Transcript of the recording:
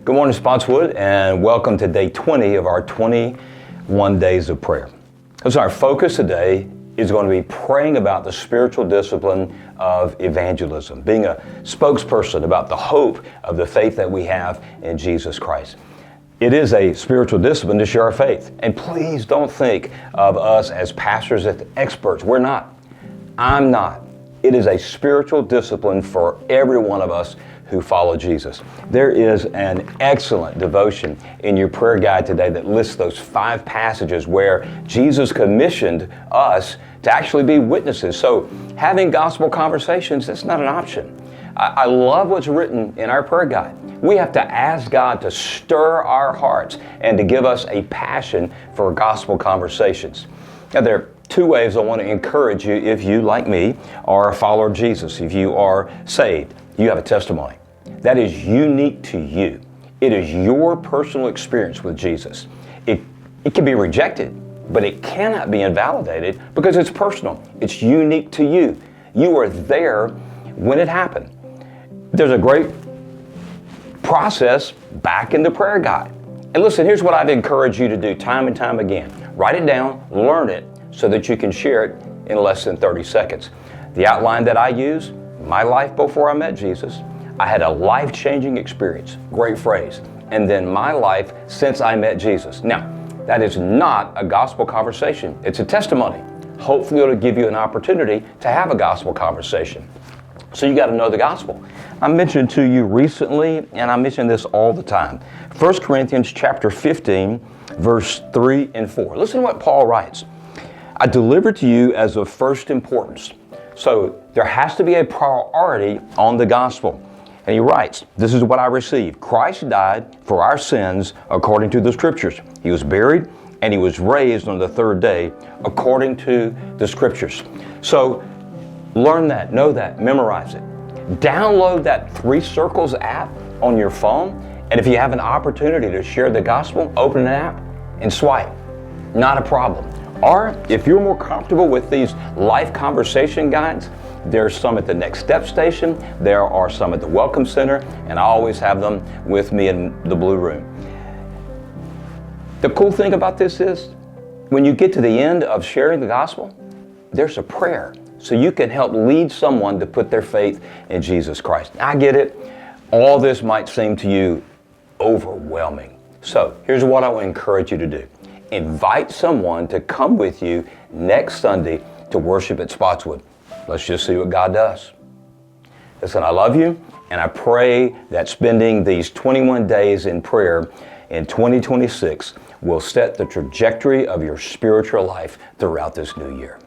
Good morning, Spotswood, and welcome to day 20 of our 21 days of prayer. So our focus today is going to be praying about the spiritual discipline of evangelism, being a spokesperson about the hope of the faith that we have in Jesus Christ. It is a spiritual discipline to share our faith. And please don't think of us as pastors as experts. We're not. I'm not. It is a spiritual discipline for every one of us who follow Jesus. There is an excellent devotion in your prayer guide today that lists those 5 passages where Jesus commissioned us to actually be witnesses. So having gospel conversations, that's not an option. I love what's written in our prayer guide. We have to ask God to stir our hearts and to give us a passion for gospel conversations. Now, there are 2 ways I want to encourage you if you, like me, are a follower of Jesus, if you are saved. You have a testimony that is unique to you. It is your personal experience with Jesus. It can be rejected, but it cannot be invalidated because it's personal. It's unique to you. You were there when it happened. There's a great process back in the prayer guide. And listen, here's what I've encouraged you to do time and time again. Write it down, learn it, so that you can share it in less than 30 seconds. The outline that I use, my life before I met Jesus, I had a life-changing experience, great phrase, and then my life since I met Jesus. Now, that is not a gospel conversation, it's a testimony. Hopefully it'll give you an opportunity to have a gospel conversation. So you got to know the gospel. I mentioned to you recently, and I mention this all the time, 1 Corinthians chapter 15, verse 3 and 4. Listen to what Paul writes. I deliver to you as of first importance. So there has to be a priority on the gospel. And he writes, this is what I received. Christ died for our sins according to the scriptures. He was buried and he was raised on the 3rd day according to the scriptures. So learn that, know that, memorize it. Download that 3 Circles app on your phone. And if you have an opportunity to share the gospel, open an app and swipe. Not a problem. Or if you're more comfortable with these life conversation guides, there's some at the Next Step station, there are some at the Welcome Center, and I always have them with me in the Blue Room. The cool thing about this is, when you get to the end of sharing the gospel, there's a prayer, so you can help lead someone to put their faith in Jesus Christ. I get it. All this might seem to you overwhelming. So here's what I will encourage you to do. Invite someone to come with you next Sunday to worship at Spotswood. Let's just see what God does. Listen, I love you, and I pray that spending these 21 days in prayer in 2026 will set the trajectory of your spiritual life throughout this new year.